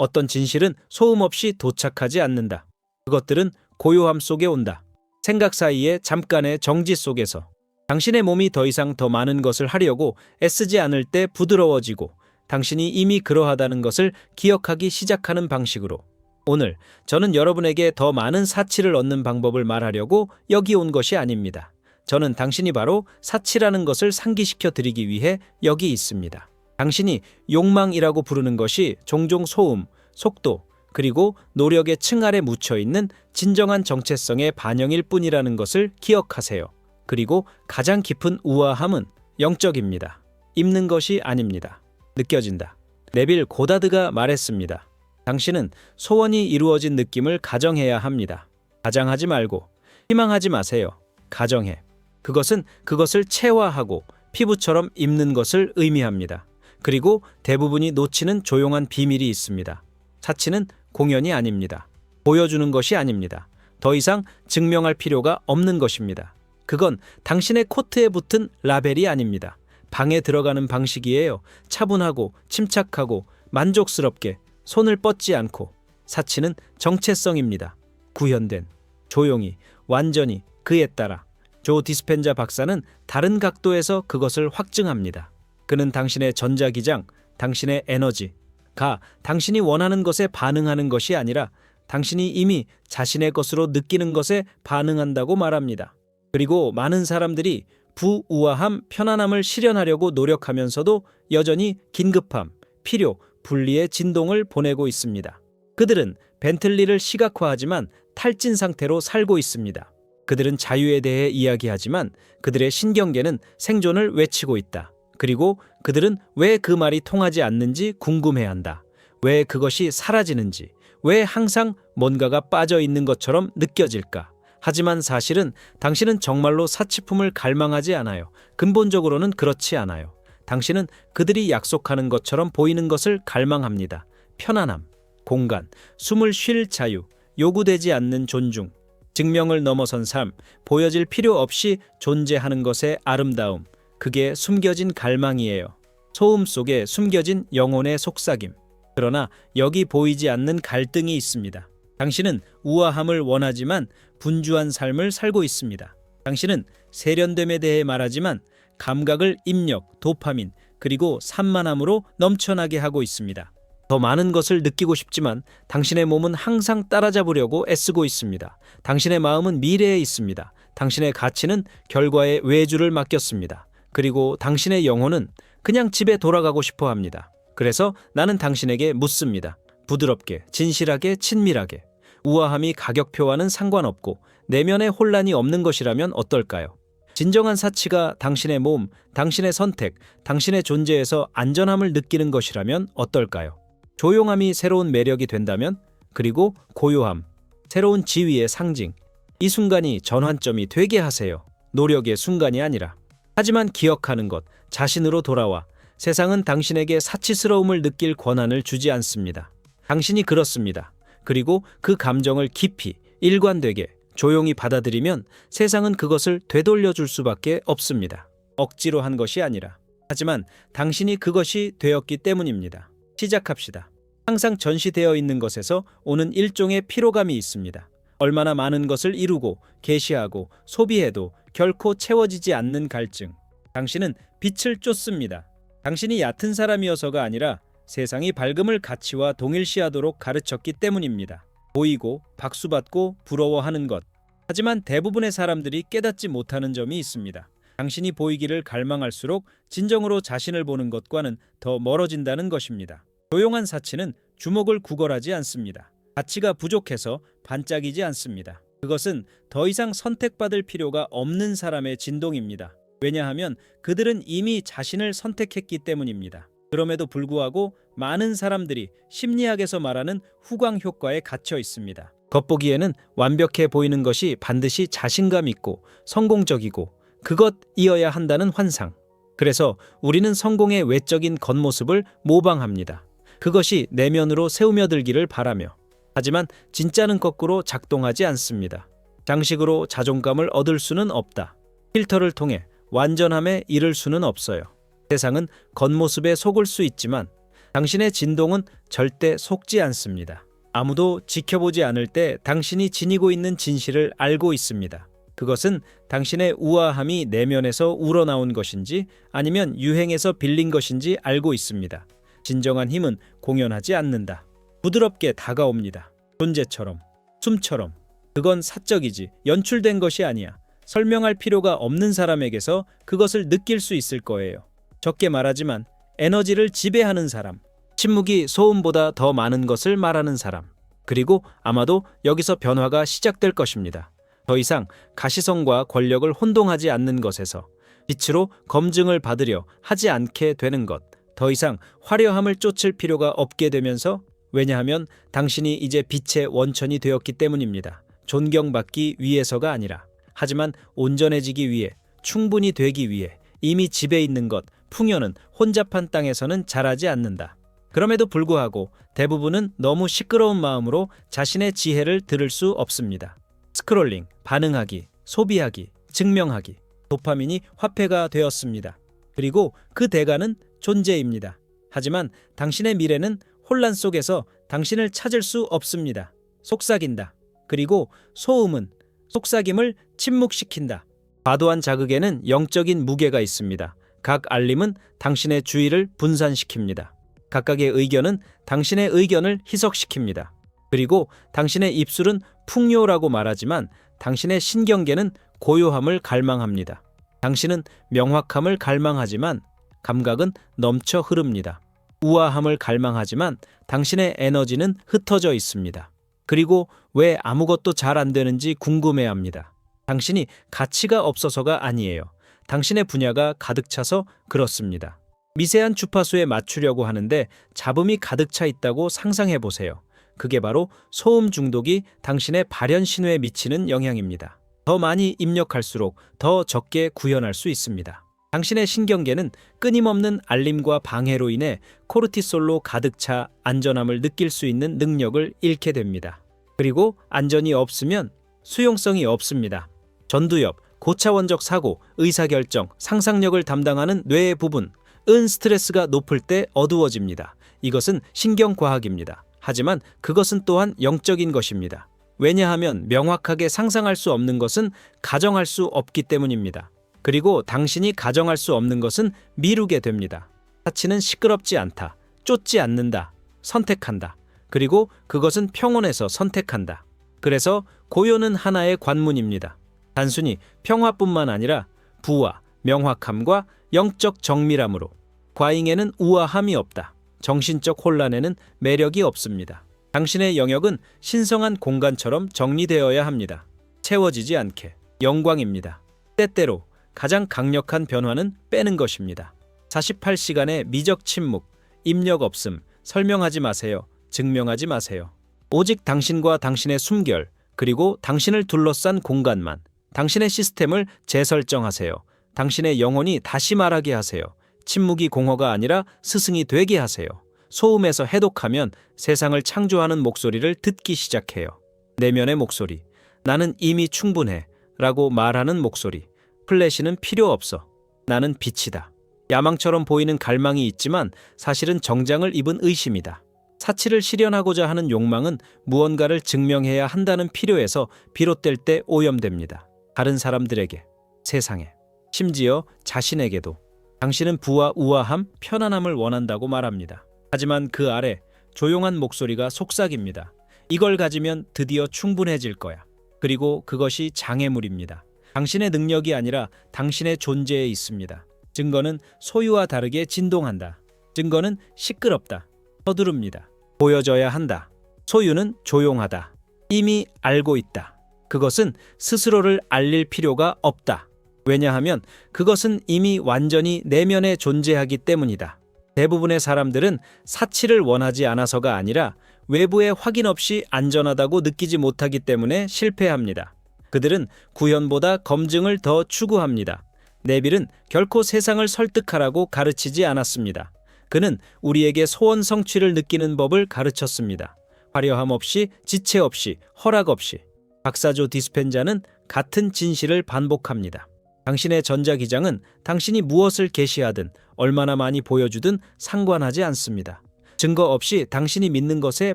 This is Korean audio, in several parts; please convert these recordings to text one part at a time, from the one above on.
어떤 진실은 소음 없이 도착하지 않는다. 그것들은 고요함 속에 온다. 생각 사이에 잠깐의 정지 속에서. 당신의 몸이 더 이상 더 많은 것을 하려고 애쓰지 않을 때 부드러워지고 당신이 이미 그러하다는 것을 기억하기 시작하는 방식으로. 오늘 저는 여러분에게 더 많은 사치를 얻는 방법을 말하려고 여기 온 것이 아닙니다. 저는 당신이 바로 사치라는 것을 상기시켜 드리기 위해 여기 있습니다. 당신이 욕망이라고 부르는 것이 종종 소음, 속도, 그리고 노력의 층 아래 묻혀있는 진정한 정체성의 반영일 뿐이라는 것을 기억하세요. 그리고 가장 깊은 우아함은 영적입니다. 입는 것이 아닙니다. 느껴진다. 네빌 고다드가 말했습니다. 당신은 소원이 이루어진 느낌을 가정해야 합니다. 가장하지 말고 희망하지 마세요. 가정해. 그것은 그것을 체화하고 피부처럼 입는 것을 의미합니다. 그리고 대부분이 놓치는 조용한 비밀이 있습니다. 사치는 공연이 아닙니다. 보여주는 것이 아닙니다. 더 이상 증명할 필요가 없는 것입니다. 그건 당신의 코트에 붙은 라벨이 아닙니다. 방에 들어가는 방식이에요. 차분하고 침착하고 만족스럽게 손을 뻗지 않고. 사치는 정체성입니다. 구현된, 조용히, 완전히 그에 따라. 조 디스펜자 박사는 다른 각도에서 그것을 확증합니다. 그는 당신의 전자기장, 당신의 에너지가 당신이 원하는 것에 반응하는 것이 아니라 당신이 이미 자신의 것으로 느끼는 것에 반응한다고 말합니다. 그리고 많은 사람들이 부우아함, 편안함을 실현하려고 노력하면서도 여전히 긴급함, 필요, 분리의 진동을 보내고 있습니다. 그들은 벤틀리를 시각화하지만 탈진 상태로 살고 있습니다. 그들은 자유에 대해 이야기하지만 그들의 신경계는 생존을 외치고 있다. 그리고 그들은 왜 그 말이 통하지 않는지 궁금해한다. 왜 그것이 사라지는지, 왜 항상 뭔가가 빠져 있는 것처럼 느껴질까? 하지만 사실은 당신은 정말로 사치품을 갈망하지 않아요. 근본적으로는 그렇지 않아요. 당신은 그들이 약속하는 것처럼 보이는 것을 갈망합니다. 편안함, 공간, 숨을 쉴 자유, 요구되지 않는 존중, 증명을 넘어선 삶, 보여질 필요 없이 존재하는 것의 아름다움, 그게 숨겨진 갈망이에요. 소음 속에 숨겨진 영혼의 속삭임. 그러나 여기 보이지 않는 갈등이 있습니다. 당신은 우아함을 원하지만 분주한 삶을 살고 있습니다. 당신은 세련됨에 대해 말하지만 감각을 입력, 도파민, 그리고 산만함으로 넘쳐나게 하고 있습니다. 더 많은 것을 느끼고 싶지만 당신의 몸은 항상 따라잡으려고 애쓰고 있습니다. 당신의 마음은 미래에 있습니다. 당신의 가치는 결과에 외주를 맡겼습니다. 그리고 당신의 영혼은 그냥 집에 돌아가고 싶어 합니다. 그래서 나는 당신에게 묻습니다. 부드럽게, 진실하게, 친밀하게. 우아함이 가격표와는 상관없고 내면에 혼란이 없는 것이라면 어떨까요? 진정한 사치가 당신의 몸, 당신의 선택, 당신의 존재에서 안전함을 느끼는 것이라면 어떨까요? 조용함이 새로운 매력이 된다면? 그리고 고요함, 새로운 지위의 상징. 이 순간이 전환점이 되게 하세요. 노력의 순간이 아니라. 하지만 기억하는 것, 자신으로 돌아와. 세상은 당신에게 사치스러움을 느낄 권한을 주지 않습니다. 당신이 그렇습니다. 그리고 그 감정을 깊이, 일관되게, 조용히 받아들이면 세상은 그것을 되돌려 줄 수밖에 없습니다. 억지로 한 것이 아니라. 하지만 당신이 그것이 되었기 때문입니다. 시작합시다. 항상 전시되어 있는 것에서 오는 일종의 피로감이 있습니다. 얼마나 많은 것을 이루고 계시하고 소비해도 결코 채워지지 않는 갈증. 당신은 빛을 쫓습니다. 당신이 얕은 사람이어서가 아니라 세상이 밝음을 가치와 동일시하도록 가르쳤기 때문입니다. 보이고 박수받고 부러워하는 것. 하지만 대부분의 사람들이 깨닫지 못하는 점이 있습니다. 당신이 보이기를 갈망할수록 진정으로 자신을 보는 것과는 더 멀어진다는 것입니다. 조용한 사치는 주목을 구걸하지 않습니다. 가치가 부족해서 반짝이지 않습니다. 그것은 더 이상 선택받을 필요가 없는 사람의 진동입니다. 왜냐하면 그들은 이미 자신을 선택했기 때문입니다. 그럼에도 불구하고 많은 사람들이 심리학에서 말하는 후광 효과에 갇혀 있습니다. 겉보기에는 완벽해 보이는 것이 반드시 자신감 있고 성공적이고 그것이어야 한다는 환상. 그래서 우리는 성공의 외적인 겉모습을 모방합니다. 그것이 내면으로 새우며들기를 바라며. 하지만 진짜는 거꾸로 작동하지 않습니다. 장식으로 자존감을 얻을 수는 없다. 필터를 통해 완전함에 이를 수는 없어요. 세상은 겉모습에 속을 수 있지만 당신의 진동은 절대 속지 않습니다. 아무도 지켜보지 않을 때 당신이 지니고 있는 진실을 알고 있습니다. 그것은 당신의 우아함이 내면에서 우러나온 것인지 아니면 유행에서 빌린 것인지 알고 있습니다. 진정한 힘은 공연하지 않는다. 부드럽게 다가옵니다. 존재처럼, 숨처럼. 그건 사적이지 연출된 것이 아니야. 설명할 필요가 없는 사람에게서 그것을 느낄 수 있을 거예요. 적게 말하지만 에너지를 지배하는 사람, 침묵이 소음보다 더 많은 것을 말하는 사람, 그리고 아마도 여기서 변화가 시작될 것입니다. 더 이상 가시성과 권력을 혼동하지 않는 것에서 빛으로 검증을 받으려 하지 않게 되는 것, 더 이상 화려함을 쫓을 필요가 없게 되면서, 왜냐하면 당신이 이제 빛의 원천이 되었기 때문입니다. 존경받기 위해서가 아니라, 하지만 온전해지기 위해, 충분히 되기 위해. 이미 집에 있는 것, 풍요는 혼잡한 땅에서는 자라지 않는다. 그럼에도 불구하고 대부분은 너무 시끄러운 마음으로 자신의 지혜를 들을 수 없습니다. 스크롤링, 반응하기, 소비하기, 증명하기, 도파민이 화폐가 되었습니다. 그리고 그 대가는 존재입니다. 하지만 당신의 미래는 혼란 속에서 당신을 찾을 수 없습니다. 속삭인다. 그리고 소음은 속삭임을 침묵시킨다. 과도한 자극에는 영적인 무게가 있습니다. 각 알림은 당신의 주의를 분산시킵니다. 각각의 의견은 당신의 의견을 희석시킵니다. 그리고 당신의 입술은 풍요라고 말하지만 당신의 신경계는 고요함을 갈망합니다. 당신은 명확함을 갈망하지만 감각은 넘쳐 흐릅니다. 우아함을 갈망하지만 당신의 에너지는 흩어져 있습니다. 그리고 왜 아무것도 잘 안 되는지 궁금해합니다. 당신이 가치가 없어서가 아니에요. 당신의 분야가 가득 차서 그렇습니다. 미세한 주파수에 맞추려고 하는데 잡음이 가득 차 있다고 상상해 보세요. 그게 바로 소음 중독이 당신의 발현 신호에 미치는 영향입니다. 더 많이 입력할수록 더 적게 구현할 수 있습니다. 당신의 신경계는 끊임없는 알림과 방해로 인해 코르티솔로 가득 차 안전함을 느낄 수 있는 능력을 잃게 됩니다. 그리고 안전이 없으면 수용성이 없습니다. 전두엽, 고차원적 사고, 의사결정, 상상력을 담당하는 뇌의 부분, 스트레스가 높을 때 어두워집니다. 이것은 신경과학입니다. 하지만 그것은 또한 영적인 것입니다. 왜냐하면 명확하게 상상할 수 없는 것은 가정할 수 없기 때문입니다. 그리고 당신이 가정할 수 없는 것은 미루게 됩니다. 사치는 시끄럽지 않다. 쫓지 않는다. 선택한다. 그리고 그것은 평온에서 선택한다. 그래서 고요는 하나의 관문입니다. 단순히 평화뿐만 아니라 부와 명확함과 영적 정밀함으로. 과잉에는 우아함이 없다. 정신적 혼란에는 매력이 없습니다. 당신의 영역은 신성한 공간처럼 정리되어야 합니다. 채워지지 않게. 영광입니다. 때때로 가장 강력한 변화는 빼는 것입니다. 48시간의 미적 침묵, 입력 없음, 설명하지 마세요. 증명하지 마세요. 오직 당신과 당신의 숨결, 그리고 당신을 둘러싼 공간만. 당신의 시스템을 재설정하세요. 당신의 영혼이 다시 말하게 하세요. 침묵이 공허가 아니라 스승이 되게 하세요. 소음에서 해독하면 세상을 창조하는 목소리를 듣기 시작해요. 내면의 목소리. 나는 이미 충분해. 라고 말하는 목소리. 플래시는 필요 없어. 나는 빛이다. 야망처럼 보이는 갈망이 있지만 사실은 정장을 입은 의심이다. 사치를 실현하고자 하는 욕망은 무언가를 증명해야 한다는 필요에서 비롯될 때 오염됩니다. 다른 사람들에게, 세상에, 심지어 자신에게도. 당신은 부와 우아함, 편안함을 원한다고 말합니다. 하지만 그 아래 조용한 목소리가 속삭입니다. 이걸 가지면 드디어 충분해질 거야. 그리고 그것이 장애물입니다. 당신의 능력이 아니라 당신의 존재에 있습니다. 증거는 소유와 다르게 진동한다. 증거는 시끄럽다. 서두릅니다. 보여져야 한다. 소유는 조용하다. 이미 알고 있다. 그것은 스스로를 알릴 필요가 없다. 왜냐하면 그것은 이미 완전히 내면에 존재하기 때문이다. 대부분의 사람들은 사치를 원하지 않아서가 아니라 외부의 확인 없이 안전하다고 느끼지 못하기 때문에 실패합니다. 그들은 구현보다 검증을 더 추구합니다. 네빌은 결코 세상을 설득하라고 가르치지 않았습니다. 그는 우리에게 소원 성취를 느끼는 법을 가르쳤습니다. 화려함 없이, 지체 없이, 허락 없이. 박사조 디스펜자는 같은 진실을 반복합니다. 당신의 전자기장은 당신이 무엇을 게시하든 얼마나 많이 보여주든 상관하지 않습니다. 증거 없이 당신이 믿는 것에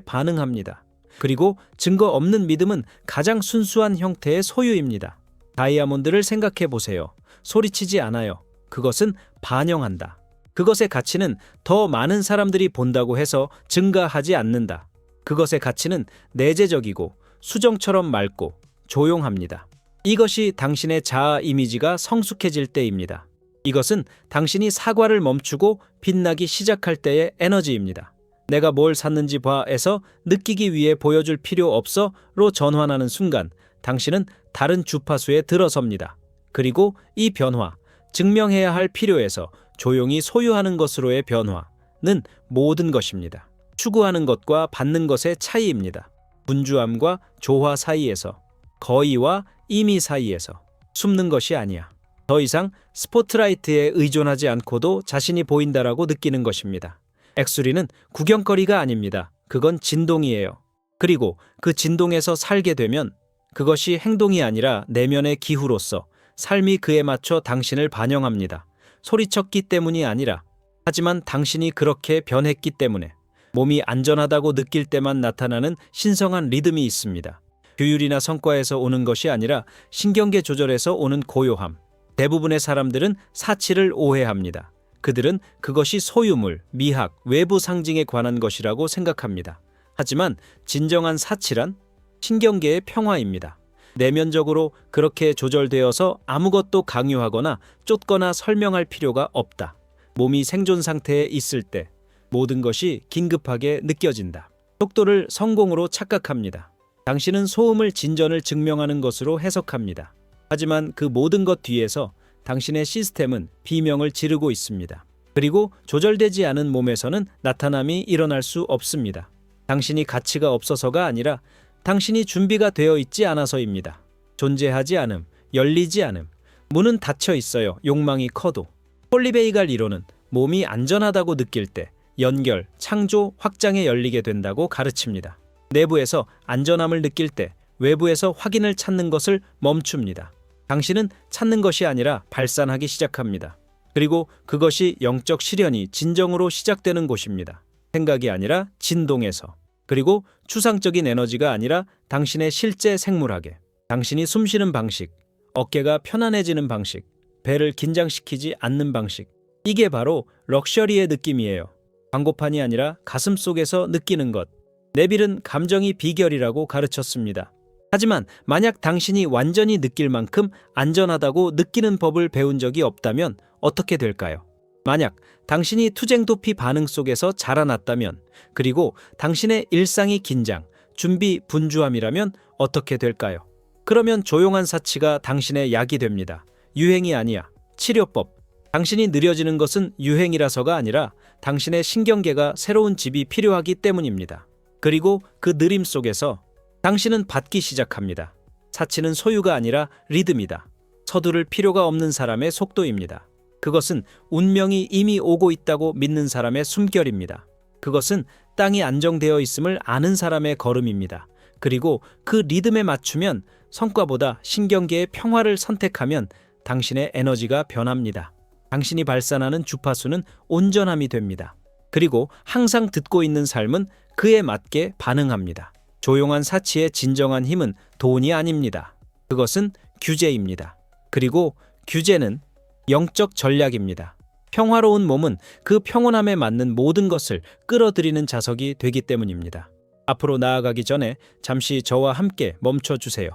반응합니다. 그리고 증거 없는 믿음은 가장 순수한 형태의 소유입니다. 다이아몬드를 생각해 보세요. 소리치지 않아요. 그것은 반영한다. 그것의 가치는 더 많은 사람들이 본다고 해서 증가하지 않는다. 그것의 가치는 내재적이고 수정처럼 맑고 조용합니다. 이것이 당신의 자아 이미지가 성숙해질 때입니다. 이것은 당신이 사과를 멈추고 빛나기 시작할 때의 에너지입니다. 내가 뭘 샀는지 봐에서 느끼기 위해 보여줄 필요 없어로 전환하는 순간 당신은 다른 주파수에 들어섭니다. 그리고 이 변화, 증명해야 할 필요에서 조용히 소유하는 것으로의 변화는 모든 것입니다. 추구하는 것과 받는 것의 차이입니다. 분주함과 조화 사이에서, 거의와 임의 사이에서, 숨는 것이 아니야. 더 이상 스포트라이트에 의존하지 않고도 자신이 보인다라고 느끼는 것입니다. 엑스리는 구경거리가 아닙니다. 그건 진동이에요. 그리고 그 진동에서 살게 되면 그것이 행동이 아니라 내면의 기후로서 삶이 그에 맞춰 당신을 반영합니다. 소리쳤기 때문이 아니라, 하지만 당신이 그렇게 변했기 때문에 몸이 안전하다고 느낄 때만 나타나는 신성한 리듬이 있습니다. 규율이나 성과에서 오는 것이 아니라 신경계 조절에서 오는 고요함. 대부분의 사람들은 사치를 오해합니다. 그들은 그것이 소유물, 미학, 외부 상징에 관한 것이라고 생각합니다. 하지만 진정한 사치란 신경계의 평화입니다. 내면적으로 그렇게 조절되어서 아무것도 강요하거나 쫓거나 설명할 필요가 없다. 몸이 생존 상태에 있을 때 모든 것이 긴급하게 느껴진다. 속도를 성공으로 착각합니다. 당신은 소음을 진전을 증명하는 것으로 해석합니다. 하지만 그 모든 것 뒤에서 당신의 시스템은 비명을 지르고 있습니다. 그리고 조절되지 않은 몸에서는 나타남이 일어날 수 없습니다. 당신이 가치가 없어서가 아니라 당신이 준비가 되어 있지 않아서입니다. 존재하지 않음, 열리지 않음. 문은 닫혀 있어요. 욕망이 커도. 홀리베이갈 이론은 몸이 안전하다고 느낄 때 연결, 창조, 확장에 열리게 된다고 가르칩니다. 내부에서 안전함을 느낄 때 외부에서 확인을 찾는 것을 멈춥니다. 당신은 찾는 것이 아니라 발산하기 시작합니다. 그리고 그것이 영적 실현이 진정으로 시작되는 곳입니다. 생각이 아니라 진동에서. 그리고 추상적인 에너지가 아니라 당신의 실제 생물학에. 당신이 숨쉬는 방식, 어깨가 편안해지는 방식, 배를 긴장시키지 않는 방식. 이게 바로 럭셔리의 느낌이에요. 광고판이 아니라 가슴 속에서 느끼는 것. 네빌은 감정이 비결이라고 가르쳤습니다. 하지만 만약 당신이 완전히 느낄 만큼 안전하다고 느끼는 법을 배운 적이 없다면 어떻게 될까요? 만약 당신이 투쟁 도피 반응 속에서 자라났다면, 그리고 당신의 일상이 긴장, 준비, 분주함이라면 어떻게 될까요? 그러면 조용한 사치가 당신의 약이 됩니다. 유행이 아니야. 치료법. 당신이 느려지는 것은 유행이라서가 아니라 당신의 신경계가 새로운 집이 필요하기 때문입니다. 그리고 그 느림 속에서 당신은 받기 시작합니다. 사치는 소유가 아니라 리듬이다. 서두를 필요가 없는 사람의 속도입니다. 그것은 운명이 이미 오고 있다고 믿는 사람의 숨결입니다. 그것은 땅이 안정되어 있음을 아는 사람의 걸음입니다. 그리고 그 리듬에 맞추면, 성과보다 신경계의 평화를 선택하면 당신의 에너지가 변합니다. 당신이 발산하는 주파수는 온전함이 됩니다. 그리고 항상 듣고 있는 삶은 그에 맞게 반응합니다. 조용한 사치의 진정한 힘은 돈이 아닙니다. 그것은 규제입니다. 그리고 규제는 영적 전략입니다. 평화로운 몸은 그 평온함에 맞는 모든 것을 끌어들이는 자석이 되기 때문입니다. 앞으로 나아가기 전에 잠시 저와 함께 멈춰주세요.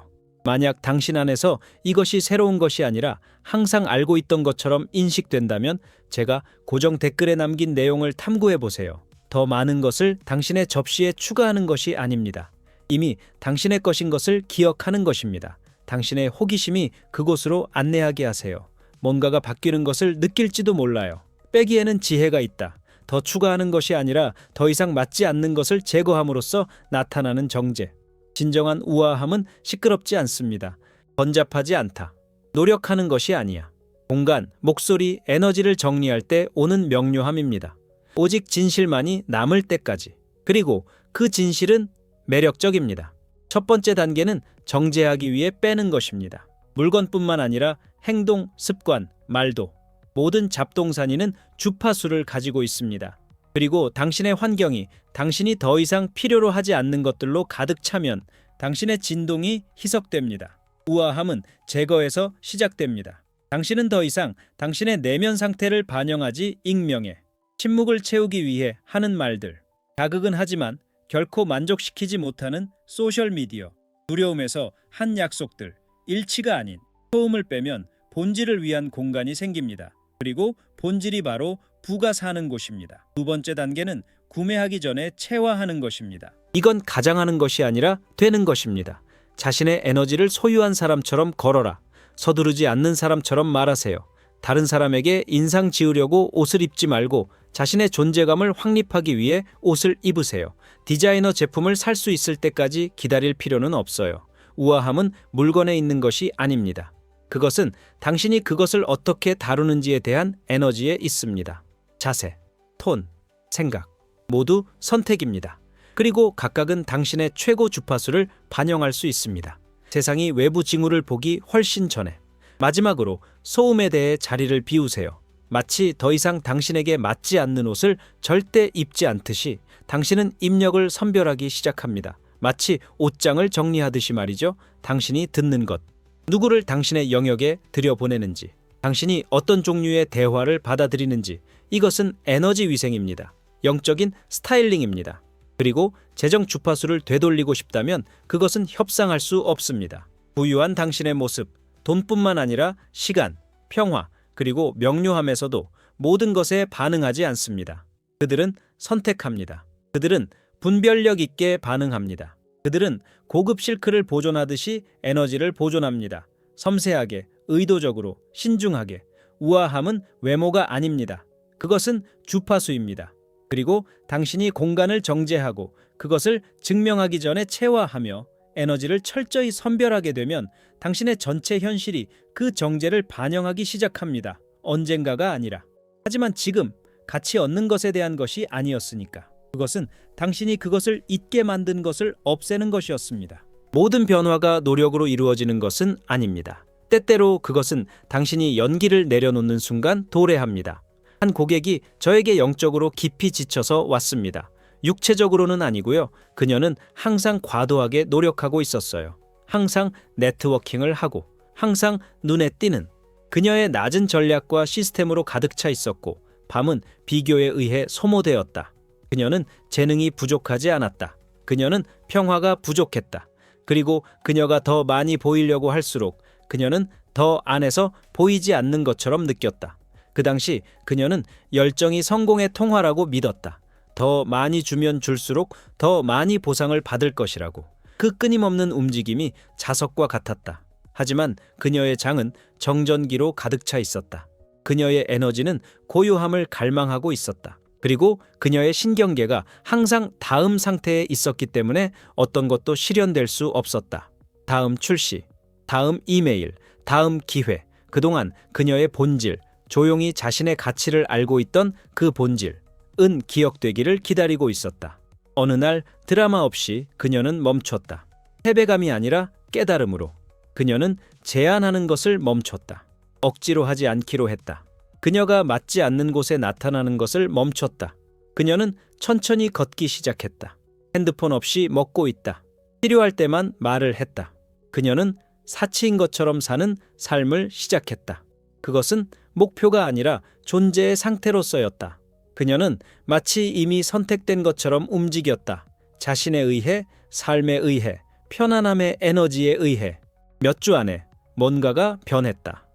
만약 당신 안에서 이것이 새로운 것이 아니라 항상 알고 있던 것처럼 인식된다면 제가 고정 댓글에 남긴 내용을 탐구해 보세요. 더 많은 것을 당신의 접시에 추가하는 것이 아닙니다. 이미 당신의 것인 것을 기억하는 것입니다. 당신의 호기심이 그곳으로 안내하게 하세요. 뭔가가 바뀌는 것을 느낄지도 몰라요. 빼기에는 지혜가 있다. 더 추가하는 것이 아니라 더 이상 맞지 않는 것을 제거함으로써 나타나는 정제. 진정한 우아함은 시끄럽지 않습니다. 번잡하지 않다. 노력하는 것이 아니야. 공간, 목소리, 에너지를 정리할 때 오는 명료함입니다. 오직 진실만이 남을 때까지. 그리고 그 진실은 매력적입니다. 첫 번째 단계는 정제하기 위해 빼는 것입니다. 물건뿐만 아니라 행동, 습관, 말도. 모든 잡동사니는 주파수를 가지고 있습니다. 그리고 당신의 환경이 당신이 더 이상 필요로 하지 않는 것들로 가득 차면 당신의 진동이 희석됩니다. 우아함은 제거에서 시작됩니다. 당신은 더 이상 당신의 내면 상태를 반영하지 익명해 침묵을 채우기 위해 하는 말들, 자극은 하지만 결코 만족시키지 못하는 소셜미디어, 두려움에서 한 약속들, 일치가 아닌 소음을 빼면 본질을 위한 공간이 생깁니다. 그리고 본질이 바로 부가 사는 곳입니다. 두 번째 단계는 구매하기 전에 체화하는 것입니다. 이건 가장하는 것이 아니라 되는 것입니다. 자신의 에너지를 소유한 사람처럼 걸어라. 서두르지 않는 사람처럼 말하세요. 다른 사람에게 인상 지으려고 옷을 입지 말고 자신의 존재감을 확립하기 위해 옷을 입으세요. 디자이너 제품을 살 수 있을 때까지 기다릴 필요는 없어요. 우아함은 물건에 있는 것이 아닙니다. 그것은 당신이 그것을 어떻게 다루는지에 대한 에너지에 있습니다. 자세, 톤, 생각 모두 선택입니다. 그리고 각각은 당신의 최고 주파수를 반영할 수 있습니다. 세상이 외부 징후를 보기 훨씬 전에. 마지막으로 소음에 대해 자리를 비우세요. 마치 더 이상 당신에게 맞지 않는 옷을 절대 입지 않듯이 당신은 입력을 선별하기 시작합니다. 마치 옷장을 정리하듯이 말이죠. 당신이 듣는 것, 누구를 당신의 영역에 들여보내는지, 당신이 어떤 종류의 대화를 받아들이는지, 이것은 에너지 위생입니다. 영적인 스타일링입니다. 그리고 재정 주파수를 되돌리고 싶다면 그것은 협상할 수 없습니다. 부유한 당신의 모습, 돈뿐만 아니라 시간, 평화, 그리고 명료함에서도 모든 것에 반응하지 않습니다. 그들은 선택합니다. 그들은 분별력 있게 반응합니다. 그들은 고급 실크를 보존하듯이 에너지를 보존합니다. 섬세하게, 의도적으로, 신중하게. 우아함은 외모가 아닙니다. 그것은 주파수입니다. 그리고 당신이 공간을 정제하고 그것을 증명하기 전에 체화하며 에너지를 철저히 선별하게 되면 당신의 전체 현실이 그 정제를 반영하기 시작합니다. 언젠가가 아니라. 하지만 지금 가치 얻는 것에 대한 것이 아니었으니까. 그것은 당신이 그것을 잊게 만든 것을 없애는 것이었습니다. 모든 변화가 노력으로 이루어지는 것은 아닙니다. 때때로 그것은 당신이 연기를 내려놓는 순간 도래합니다. 한 고객이 저에게 영적으로 깊이 지쳐서 왔습니다. 육체적으로는 아니고요. 그녀는 항상 과도하게 노력하고 있었어요. 항상 네트워킹을 하고 항상 눈에 띄는 그녀의 낮은 전략과 시스템으로 가득 차 있었고 밤은 비교에 의해 소모되었다. 그녀는 재능이 부족하지 않았다. 그녀는 평화가 부족했다. 그리고 그녀가 더 많이 보이려고 할수록 그녀는 더 안에서 보이지 않는 것처럼 느꼈다. 그 당시 그녀는 열정이 성공의 통화라고 믿었다. 더 많이 주면 줄수록 더 많이 보상을 받을 것이라고. 그 끊임없는 움직임이 자석과 같았다. 하지만 그녀의 장은 정전기로 가득 차 있었다. 그녀의 에너지는 고요함을 갈망하고 있었다. 그리고 그녀의 신경계가 항상 다음 상태에 있었기 때문에 어떤 것도 실현될 수 없었다. 다음 출시, 다음 이메일, 다음 기회. 그동안 그녀의 본질, 조용히 자신의 가치를 알고 있던 그 본질은 기억되기를 기다리고 있었다. 어느 날 드라마 없이 그녀는 멈췄다. 패배감이 아니라 깨달음으로. 그녀는 제안하는 것을 멈췄다. 억지로 하지 않기로 했다. 그녀가 맞지 않는 곳에 나타나는 것을 멈췄다. 그녀는 천천히 걷기 시작했다. 핸드폰 없이 먹고 있다. 필요할 때만 말을 했다. 그녀는 사치인 것처럼 사는 삶을 시작했다. 그것은 목표가 아니라 존재의 상태로서였다. 그녀는 마치 이미 선택된 것처럼 움직였다. 자신에 의해, 삶에 의해, 편안함의 에너지에 의해. 몇 주 안에 뭔가가 변했다.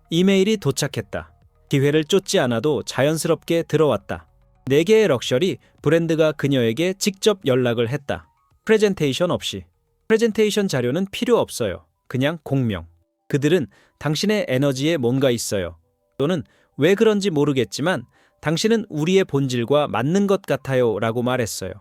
이메일이 도착했다. 기회를 쫓지 않아도 자연스럽게 들어왔다. 4개의 럭셔리 브랜드가 그녀에게 직접 연락을 했다. 프레젠테이션 없이. 프레젠테이션 자료는 필요 없어요. 그냥 공명. 그들은 당신의 에너지에 뭔가 있어요. 또는 왜 그런지 모르겠지만 당신은 우리의 본질과 맞는 것 같아요 라고 말했어요.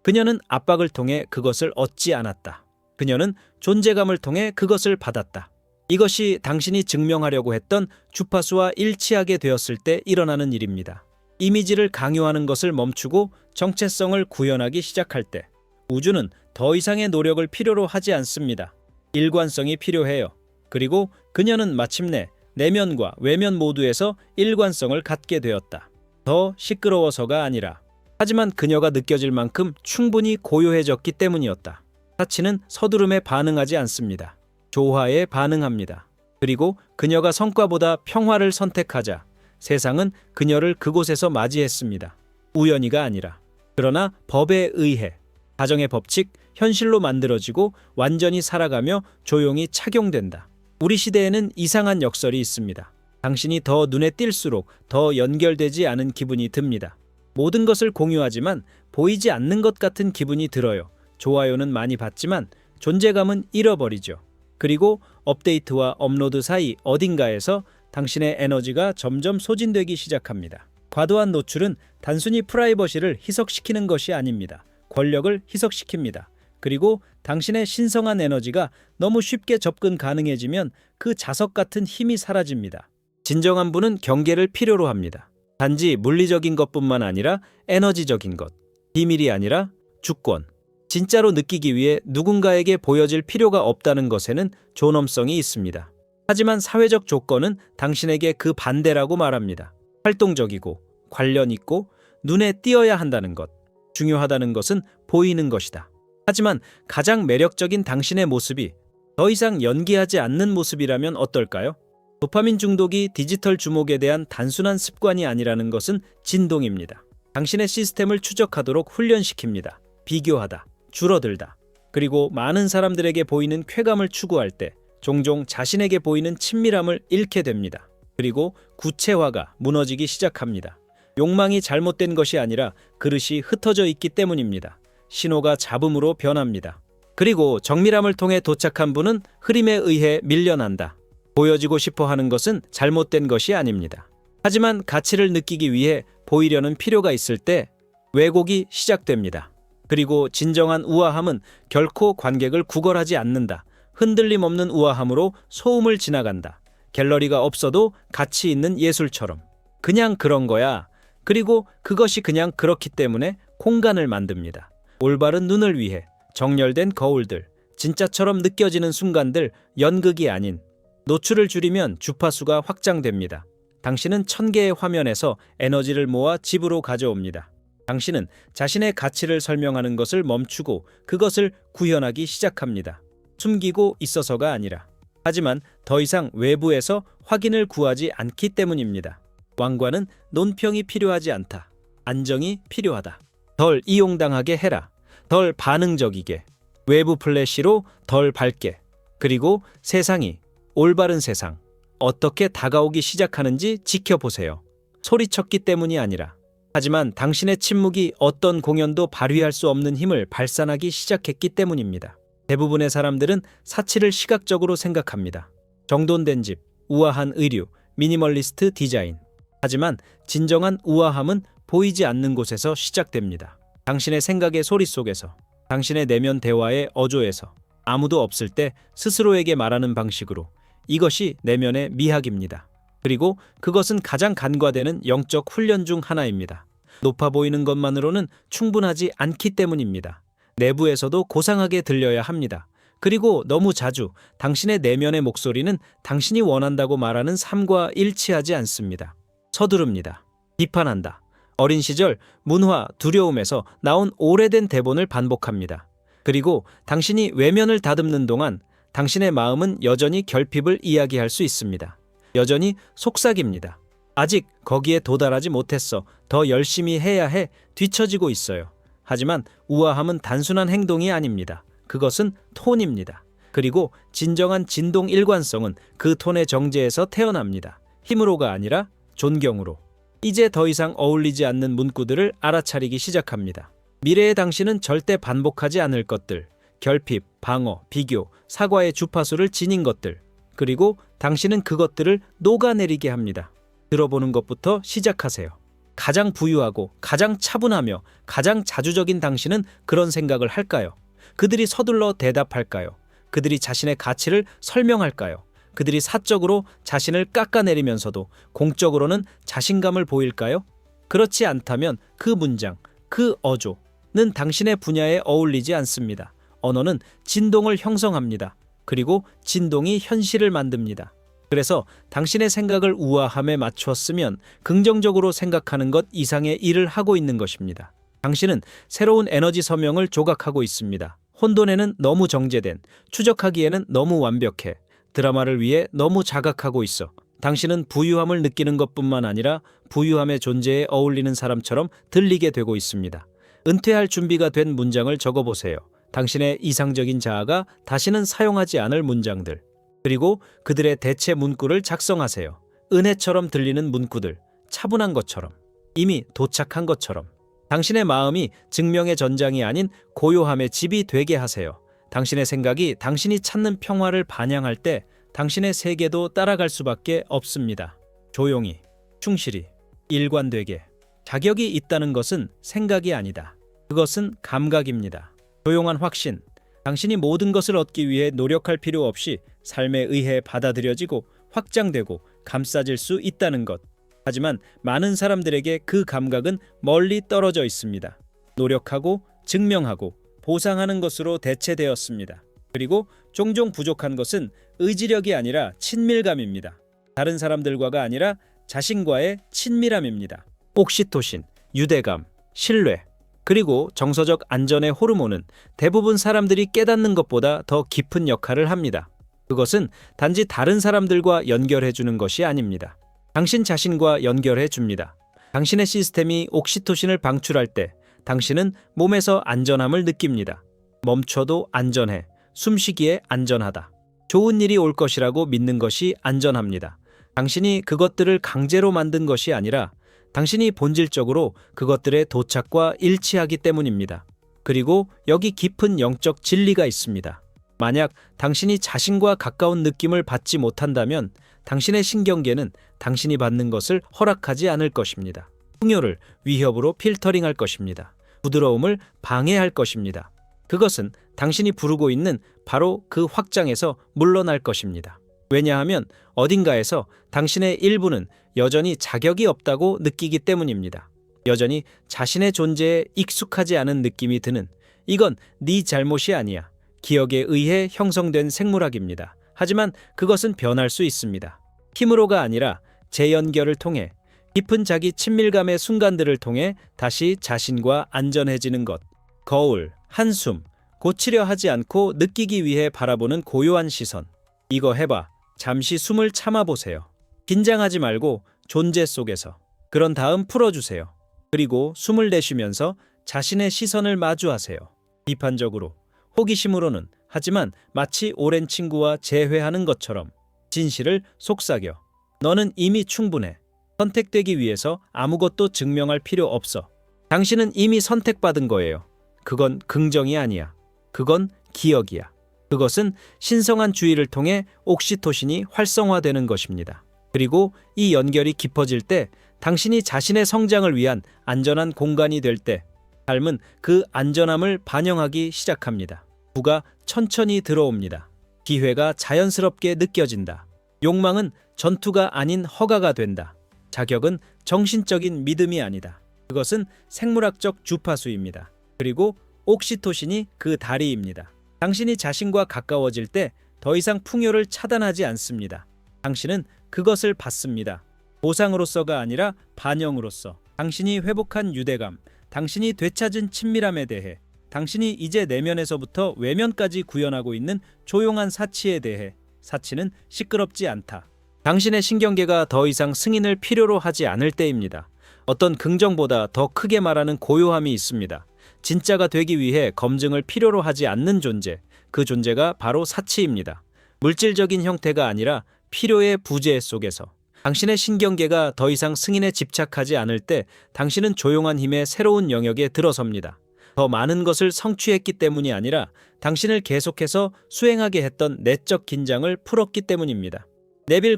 그녀는 압박을 통해 그것을 얻지 않았다. 그녀는 존재감을 통해 그것을 받았다. 이것이 당신이 증명하려고 했던 주파수와 일치하게 되었을 때 일어나는 일입니다. 이미지를 강요하는 것을 멈추고 정체성을 구현하기 시작할 때 우주는 더 이상의 노력을 필요로 하지 않습니다. 일관성이 필요해요. 그리고 그녀는 마침내 내면과 외면 모두에서 일관성을 갖게 되었다. 더 시끄러워서가 아니라, 하지만 그녀가 느껴질 만큼 충분히 고요해졌기 때문이었다. 사치는 서두름에 반응하지 않습니다. 조화에 반응합니다. 그리고 그녀가 성과보다 평화를 선택하자 세상은 그녀를 그곳에서 맞이했습니다. 우연히가 아니라. 그러나 법에 의해 가정의 법칙, 현실로 만들어지고 완전히 살아가며 조용히 착용된다. 우리 시대에는 이상한 역설이 있습니다. 당신이 더 눈에 띌수록 더 연결되지 않은 기분이 듭니다. 모든 것을 공유하지만 보이지 않는 것 같은 기분이 들어요. 좋아요는 많이 받지만 존재감은 잃어버리죠. 그리고 업데이트와 업로드 사이 어딘가에서 당신의 에너지가 점점 소진되기 시작합니다. 과도한 노출은 단순히 프라이버시를 희석시키는 것이 아닙니다. 권력을 희석시킵니다. 그리고 당신의 신성한 에너지가 너무 쉽게 접근 가능해지면 그 자석 같은 힘이 사라집니다. 진정한 분은 경계를 필요로 합니다. 단지 물리적인 것뿐만 아니라 에너지적인 것, 비밀이 아니라 주권. 진짜로 느끼기 위해 누군가에게 보여질 필요가 없다는 것에는 존엄성이 있습니다. 하지만 사회적 조건은 당신에게 그 반대라고 말합니다. 활동적이고 관련 있고 눈에 띄어야 한다는 것. 중요하다는 것은 보이는 것이다. 하지만 가장 매력적인 당신의 모습이 더 이상 연기하지 않는 모습이라면 어떨까요? 도파민 중독이 디지털 주목에 대한 단순한 습관이 아니라는 것은 진동입니다. 당신의 시스템을 추적하도록 훈련시킵니다. 비교하다, 줄어들다, 그리고 많은 사람들에게 보이는 쾌감을 추구할 때 종종 자신에게 보이는 친밀함을 잃게 됩니다. 그리고 구체화가 무너지기 시작합니다. 욕망이 잘못된 것이 아니라 그릇이 흩어져 있기 때문입니다. 신호가 잡음으로 변합니다. 그리고 정밀함을 통해 도착한 분은 흐름에 의해 밀려난다. 보여지고 싶어 하는 것은 잘못된 것이 아닙니다. 하지만 가치를 느끼기 위해 보이려는 필요가 있을 때 왜곡이 시작됩니다. 그리고 진정한 우아함은 결코 관객을 구걸하지 않는다. 흔들림 없는 우아함으로 소음을 지나간다. 갤러리가 없어도 가치 있는 예술처럼. 그냥 그런 거야. 그리고 그것이 그냥 그렇기 때문에 공간을 만듭니다. 올바른 눈을 위해 정렬된 거울들, 진짜처럼 느껴지는 순간들, 연극이 아닌. 노출을 줄이면 주파수가 확장됩니다. 당신은 1000개의 화면에서 에너지를 모아 집으로 가져옵니다. 당신은 자신의 가치를 설명하는 것을 멈추고 그것을 구현하기 시작합니다. 숨기고 있어서가 아니라. 하지만 더 이상 외부에서 확인을 구하지 않기 때문입니다. 왕관은 논평이 필요하지 않다. 안정이 필요하다. 덜 이용당하게 해라. 덜 반응적이게. 외부 플래시로 덜 밝게. 그리고 세상이, 올바른 세상, 어떻게 다가오기 시작하는지 지켜보세요. 소리쳤기 때문이 아니라. 하지만 당신의 침묵이 어떤 공연도 발휘할 수 없는 힘을 발산하기 시작했기 때문입니다. 대부분의 사람들은 사치를 시각적으로 생각합니다. 정돈된 집, 우아한 의류, 미니멀리스트 디자인. 하지만 진정한 우아함은 보이지 않는 곳에서 시작됩니다. 당신의 생각의 소리 속에서, 당신의 내면 대화의 어조에서, 아무도 없을 때 스스로에게 말하는 방식으로. 이것이 내면의 미학입니다. 그리고 그것은 가장 간과되는 영적 훈련 중 하나입니다. 높아 보이는 것만으로는 충분하지 않기 때문입니다. 내부에서도 고상하게 들려야 합니다. 그리고 너무 자주 당신의 내면의 목소리는 당신이 원한다고 말하는 삶과 일치하지 않습니다. 서두릅니다. 비판한다. 어린 시절 문화, 두려움에서 나온 오래된 대본을 반복합니다. 그리고 당신이 외면을 다듬는 동안 당신의 마음은 여전히 결핍을 이야기할 수 있습니다. 여전히 속삭입니다. 아직 거기에 도달하지 못했어. 더 열심히 해야 해. 뒤처지고 있어요. 하지만 우아함은 단순한 행동이 아닙니다. 그것은 톤입니다. 그리고 진정한 진동 일관성은 그 톤의 정제에서 태어납니다. 힘으로가 아니라 존경으로. 이제 더 이상 어울리지 않는 문구들을 알아차리기 시작합니다. 미래의 당신은 절대 반복하지 않을 것들. 결핍, 방어, 비교, 사과의 주파수를 지닌 것들. 그리고 당신은 그것들을 녹아내리게 합니다. 들어보는 것부터 시작하세요. 가장 부유하고 가장 차분하며 가장 자주적인 당신은 그런 생각을 할까요? 그들이 서둘러 대답할까요? 그들이 자신의 가치를 설명할까요? 그들이 사적으로 자신을 깎아내리면서도 공적으로는 자신감을 보일까요? 그렇지 않다면 그 문장, 그 어조는 당신의 분야에 어울리지 않습니다. 언어는 진동을 형성합니다. 그리고 진동이 현실을 만듭니다. 그래서 당신의 생각을 우아함에 맞추었으면 긍정적으로 생각하는 것 이상의 일을 하고 있는 것입니다. 당신은 새로운 에너지 서명을 조각하고 있습니다. 혼돈에는 너무 정제된, 추적하기에는 너무 완벽해, 드라마를 위해 너무 자각하고 있어. 당신은 부유함을 느끼는 것뿐만 아니라 부유함의 존재에 어울리는 사람처럼 들리게 되고 있습니다. 은퇴할 준비가 된 문장을 적어보세요. 당신의 이상적인 자아가 다시는 사용하지 않을 문장들. 그리고 그들의 대체 문구를 작성하세요. 은혜처럼 들리는 문구들, 차분한 것처럼, 이미 도착한 것처럼. 당신의 마음이 증명의 전장이 아닌 고요함의 집이 되게 하세요. 당신의 생각이 당신이 찾는 평화를 반영할 때 당신의 세계도 따라갈 수밖에 없습니다. 조용히, 충실히, 일관되게. 자격이 있다는 것은 생각이 아니다. 그것은 감각입니다. 조용한 확신. 당신이 모든 것을 얻기 위해 노력할 필요 없이 삶에 의해 받아들여지고 확장되고 감싸질 수 있다는 것. 하지만 많은 사람들에게 그 감각은 멀리 떨어져 있습니다. 노력하고 증명하고 보상하는 것으로 대체되었습니다. 그리고 종종 부족한 것은 의지력이 아니라 친밀감입니다. 다른 사람들과가 아니라 자신과의 친밀함입니다. 옥시토신, 유대감, 신뢰, 그리고 정서적 안전의 호르몬은 대부분 사람들이 깨닫는 것보다 더 깊은 역할을 합니다. 그것은 단지 다른 사람들과 연결해주는 것이 아닙니다. 당신 자신과 연결해 줍니다. 당신의 시스템이 옥시토신을 방출할 때 당신은 몸에서 안전함을 느낍니다. 멈춰도 안전해. 숨쉬기에 안전하다. 좋은 일이 올 것이라고 믿는 것이 안전합니다. 당신이 그것들을 강제로 만든 것이 아니라 당신이 본질적으로 그것들의 도착과 일치하기 때문입니다. 그리고 여기 깊은 영적 진리가 있습니다. 만약 당신이 자신과 가까운 느낌을 받지 못한다면 당신의 신경계는 당신이 받는 것을 허락하지 않을 것입니다. 풍요를 위협으로 필터링할 것입니다. 부드러움을 방해할 것입니다. 그것은 당신이 부르고 있는 바로 그 확장에서 물러날 것입니다. 왜냐하면 어딘가에서 당신의 일부는 여전히 자격이 없다고 느끼기 때문입니다. 여전히 자신의 존재에 익숙하지 않은 느낌이 드는, 이건 네 잘못이 아니야. 기억에 의해 형성된 생물학입니다. 하지만 그것은 변할 수 있습니다. 힘으로가 아니라 재연결을 통해, 깊은 자기 친밀감의 순간들을 통해 다시 자신과 안전해지는 것. 거울, 한숨, 고치려 하지 않고 느끼기 위해 바라보는 고요한 시선. 이거 해봐. 잠시 숨을 참아보세요. 긴장하지 말고 존재 속에서. 그런 다음 풀어주세요. 그리고 숨을 내쉬면서 자신의 시선을 마주하세요. 비판적으로, 호기심으로는, 하지만 마치 오랜 친구와 재회하는 것처럼. 진실을 속삭여. 너는 이미 충분해. 선택되기 위해서 아무것도 증명할 필요 없어. 당신은 이미 선택받은 거예요. 그건 긍정이 아니야. 그건 기억이야. 그것은 신성한 주의를 통해 옥시토신이 활성화되는 것입니다. 그리고 이 연결이 깊어질 때 당신이 자신의 성장을 위한 안전한 공간이 될 때 삶은 그 안전함을 반영하기 시작합니다. 부가 천천히 들어옵니다. 기회가 자연스럽게 느껴진다. 욕망은 전투가 아닌 허가가 된다. 자격은 정신적인 믿음이 아니다. 그것은 생물학적 주파수입니다. 그리고 옥시토신이 그 다리입니다. 당신이 자신과 가까워질 때 더 이상 풍요를 차단하지 않습니다. 당신은 그것을 받습니다. 보상으로서가 아니라 반영으로서. 당신이 회복한 유대감, 당신이 되찾은 친밀함에 대해, 당신이 이제 내면에서부터 외면까지 구현하고 있는 조용한 사치에 대해. 사치는 시끄럽지 않다. 당신의 신경계가 더 이상 승인을 필요로 하지 않을 때입니다. 어떤 긍정보다 더 크게 말하는 고요함이 있습니다. 진짜가 되기 위해 검증을 필요로 하지 않는 존재, 그 존재가 바로 사치입니다. 물질적인 형태가 아니라 필요의 부재 속에서. 당신의 신경계가 더 이상 승인에 집착하지 않을 때 당신은 조용한 힘의 새로운 영역에 들어섭니다. 더 많은 것을 성취했기 때문이 아니라 당신을 계속해서 수행하게 했던 내적 긴장을 풀었기 때문입니다. 네빌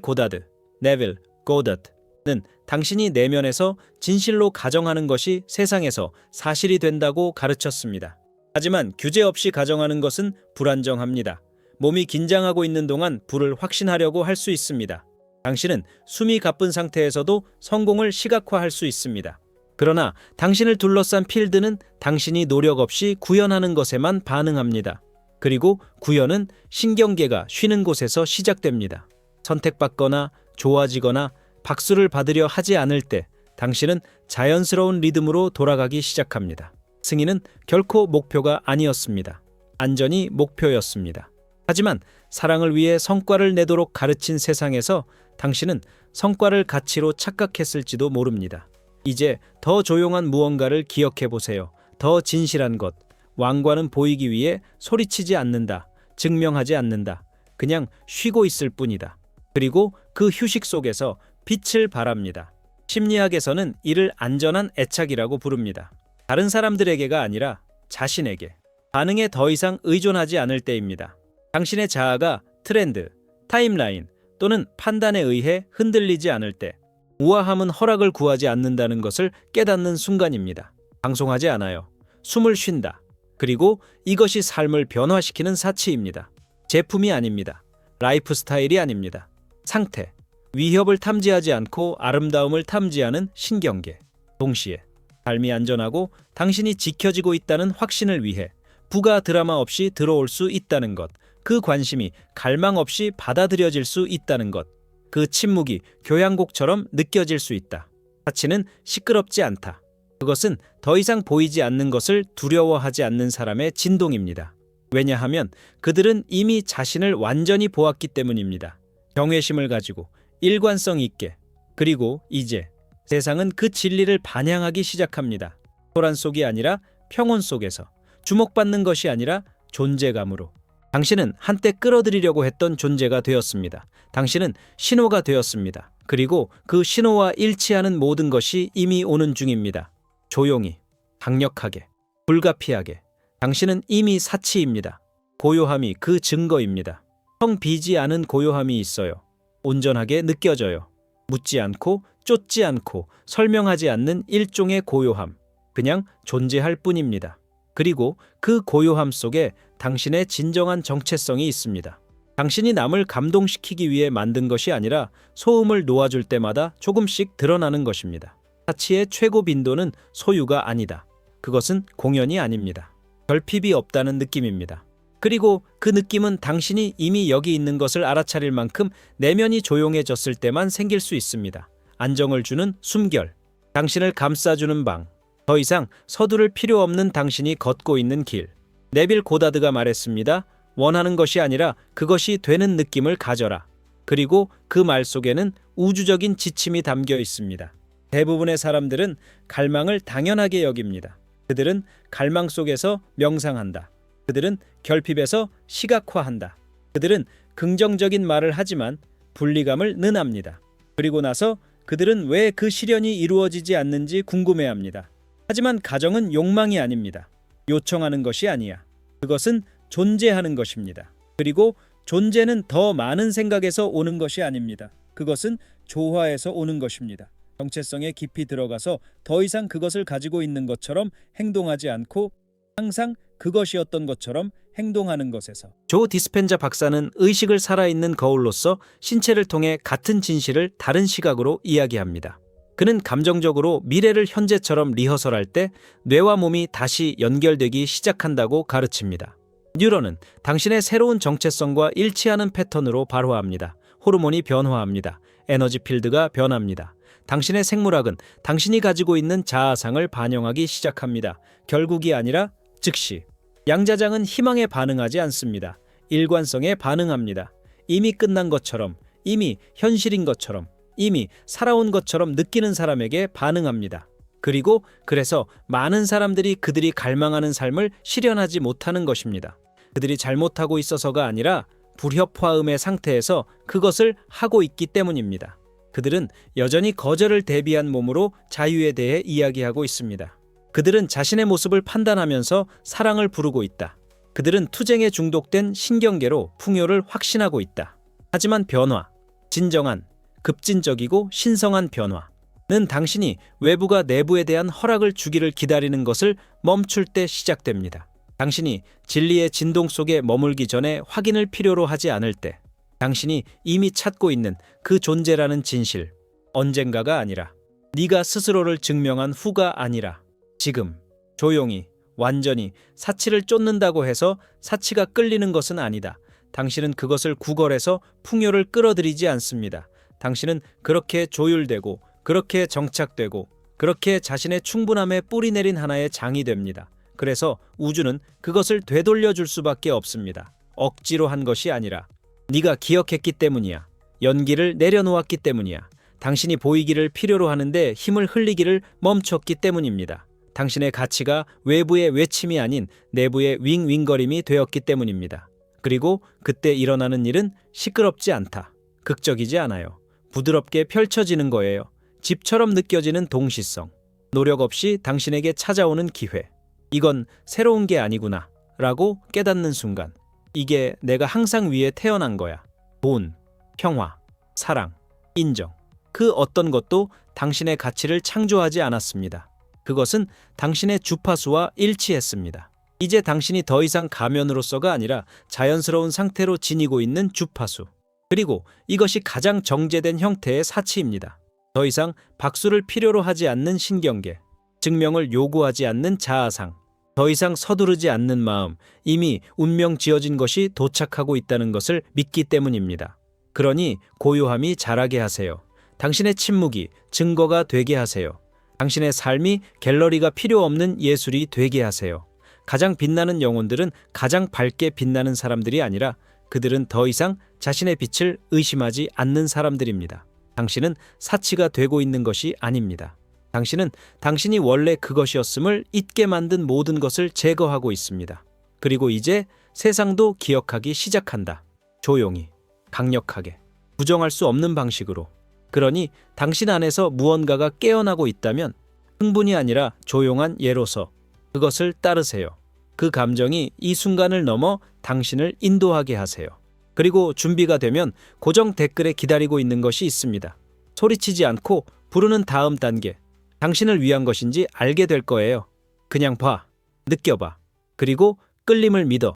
고다드는 당신이 내면에서 진실로 가정하는 것이 세상에서 사실이 된다고 가르쳤습니다. 하지만 규제 없이 가정하는 것은 불안정합니다. 몸이 긴장하고 있는 동안 불을 확신하려고 할 수 있습니다. 당신은 숨이 가쁜 상태에서도 성공을 시각화할 수 있습니다. 그러나 당신을 둘러싼 필드는 당신이 노력 없이 구현하는 것에만 반응합니다. 그리고 구현은 신경계가 쉬는 곳에서 시작됩니다. 선택받거나 좋아지거나 박수를 받으려 하지 않을 때 당신은 자연스러운 리듬으로 돌아가기 시작합니다. 승인은 결코 목표가 아니었습니다. 안전이 목표였습니다. 하지만 사랑을 위해 성과를 내도록 가르친 세상에서 당신은 성과를 가치로 착각했을지도 모릅니다. 이제 더 조용한 무언가를 기억해 보세요. 더 진실한 것. 왕관은 보이기 위해 소리치지 않는다. 증명하지 않는다. 그냥 쉬고 있을 뿐이다. 그리고 그 휴식 속에서 빛을 발합니다. 심리학에서는 이를 안전한 애착이라고 부릅니다. 다른 사람들에게가 아니라 자신에게. 반응에 더 이상 의존하지 않을 때입니다. 당신의 자아가 트렌드, 타임라인 또는 판단에 의해 흔들리지 않을 때, 우아함은 허락을 구하지 않는다는 것을 깨닫는 순간입니다. 방송하지 않아요. 숨을 쉰다. 그리고 이것이 삶을 변화시키는 사치입니다. 제품이 아닙니다. 라이프 스타일이 아닙니다. 상태. 위협을 탐지하지 않고 아름다움을 탐지하는 신경계. 동시에 삶이 안전하고 당신이 지켜지고 있다는 확신을 위해 부가 드라마 없이 들어올 수 있다는 것. 그 관심이 갈망 없이 받아들여질 수 있다는 것. 그 침묵이 교향곡처럼 느껴질 수 있다. 사치는 시끄럽지 않다. 그것은 더 이상 보이지 않는 것을 두려워하지 않는 사람의 진동입니다. 왜냐하면 그들은 이미 자신을 완전히 보았기 때문입니다. 경외심을 가지고 일관성 있게. 그리고 이제 세상은 그 진리를 반영하기 시작합니다. 소란 속이 아니라 평온 속에서. 주목받는 것이 아니라 존재감으로. 당신은 한때 끌어들이려고 했던 존재가 되었습니다. 당신은 신호가 되었습니다. 그리고 그 신호와 일치하는 모든 것이 이미 오는 중입니다. 조용히, 강력하게, 불가피하게. 당신은 이미 사치입니다. 고요함이 그 증거입니다. 텅 비지 않은 고요함이 있어요. 온전하게 느껴져요. 묻지 않고 쫓지 않고 설명하지 않는 일종의 고요함. 그냥 존재할 뿐입니다. 그리고 그 고요함 속에 당신의 진정한 정체성이 있습니다. 당신이 남을 감동시키기 위해 만든 것이 아니라 소음을 놓아줄 때마다 조금씩 드러나는 것입니다. 사치의 최고 빈도는 소유가 아니다. 그것은 공연이 아닙니다. 결핍이 없다는 느낌입니다. 그리고 그 느낌은 당신이 이미 여기 있는 것을 알아차릴 만큼 내면이 조용해졌을 때만 생길 수 있습니다. 안정을 주는 숨결, 당신을 감싸주는 방, 더 이상 서두를 필요 없는 당신이 걷고 있는 길. 네빌 고다드가 말했습니다. 원하는 것이 아니라 그것이 되는 느낌을 가져라. 그리고 그 말 속에는 우주적인 지침이 담겨 있습니다. 대부분의 사람들은 갈망을 당연하게 여깁니다. 그들은 갈망 속에서 명상한다. 그들은 결핍에서 시각화한다. 그들은 긍정적인 말을 하지만 분리감을 능합니다. 그리고 나서 그들은 왜 그 실현이 이루어지지 않는지 궁금해합니다. 하지만 가정은 욕망이 아닙니다. 요청하는 것이 아니야. 그것은 존재하는 것입니다. 그리고 존재는 더 많은 생각에서 오는 것이 아닙니다. 그것은 조화에서 오는 것입니다. 정체성에 깊이 들어가서 더 이상 그것을 가지고 있는 것처럼 행동하지 않고 항상 그것이었던 것처럼 행동하는 것에서. 조 디스펜자 박사는 의식을 살아있는 거울로서 신체를 통해 같은 진실을 다른 시각으로 이야기합니다. 그는 감정적으로 미래를 현재처럼 리허설할 때 뇌와 몸이 다시 연결되기 시작한다고 가르칩니다. 뉴런은 당신의 새로운 정체성과 일치하는 패턴으로 발화합니다. 호르몬이 변화합니다. 에너지 필드가 변합니다. 당신의 생물학은 당신이 가지고 있는 자아상을 반영하기 시작합니다. 결국이 아니라 즉시. 양자장은 희망에 반응하지 않습니다. 일관성에 반응합니다. 이미 끝난 것처럼, 이미 현실인 것처럼, 이미 살아온 것처럼 느끼는 사람에게 반응합니다. 그리고 그래서 많은 사람들이 그들이 갈망하는 삶을 실현하지 못하는 것입니다. 그들이 잘못하고 있어서가 아니라 불협화음의 상태에서 그것을 하고 있기 때문입니다. 그들은 여전히 거절을 대비한 몸으로 자유에 대해 이야기하고 있습니다. 그들은 자신의 모습을 판단하면서 사랑을 부르고 있다. 그들은 투쟁에 중독된 신경계로 풍요를 확신하고 있다. 하지만 변화, 진정한, 급진적이고 신성한 변화는 당신이 외부가 내부에 대한 허락을 주기를 기다리는 것을 멈출 때 시작됩니다. 당신이 진리의 진동 속에 머물기 전에 확인을 필요로 하지 않을 때, 당신이 이미 찾고 있는 그 존재라는 진실, 언젠가가 아니라, 네가 스스로를 증명한 후가 아니라, 지금, 조용히, 완전히 사치를 쫓는다고 해서 사치가 끌리는 것은 아니다. 당신은 그것을 구걸해서 풍요를 끌어들이지 않습니다. 당신은 그렇게 조율되고 그렇게 정착되고 그렇게 자신의 충분함에 뿌리내린 하나의 장이 됩니다. 그래서 우주는 그것을 되돌려 줄 수밖에 없습니다. 억지로 한 것이 아니라 네가 기억했기 때문이야. 연기를 내려놓았기 때문이야. 당신이 보이기를 필요로 하는데 힘을 흘리기를 멈췄기 때문입니다. 당신의 가치가 외부의 외침이 아닌 내부의 윙윙거림이 되었기 때문입니다. 그리고 그때 일어나는 일은 시끄럽지 않다. 극적이지 않아요. 부드럽게 펼쳐지는 거예요. 집처럼 느껴지는 동시성. 노력 없이 당신에게 찾아오는 기회. 이건 새로운 게 아니구나 라고 깨닫는 순간, 이게 내가 항상 위에 태어난 거야. 돈, 평화, 사랑, 인정. 그 어떤 것도 당신의 가치를 창조하지 않았습니다. 그것은 당신의 주파수와 일치했습니다. 이제 당신이 더 이상 가면으로서가 아니라 자연스러운 상태로 지니고 있는 주파수. 그리고 이것이 가장 정제된 형태의 사치입니다. 더 이상 박수를 필요로 하지 않는 신경계, 증명을 요구하지 않는 자아상, 더 이상 서두르지 않는 마음, 이미 운명 지어진 것이 도착하고 있다는 것을 믿기 때문입니다. 그러니 고요함이 자라게 하세요. 당신의 침묵이 증거가 되게 하세요. 당신의 삶이 갤러리가 필요 없는 예술이 되게 하세요. 가장 빛나는 영혼들은 가장 밝게 빛나는 사람들이 아니라 그들은 더 이상 자신의 빛을 의심하지 않는 사람들입니다. 당신은 사치가 되고 있는 것이 아닙니다. 당신은 당신이 원래 그것이었음을 잊게 만든 모든 것을 제거하고 있습니다. 그리고 이제 세상도 기억하기 시작한다. 조용히, 강력하게, 부정할 수 없는 방식으로. 그러니 당신 안에서 무언가가 깨어나고 있다면 흥분이 아니라 조용한 예로서 그것을 따르세요. 그 감정이 이 순간을 넘어 당신을 인도하게 하세요. 그리고 준비가 되면 고정 댓글에 기다리고 있는 것이 있습니다. 소리치지 않고 부르는 다음 단계. 당신을 위한 것인지 알게 될 거예요. 그냥 봐, 느껴봐. 그리고 끌림을 믿어.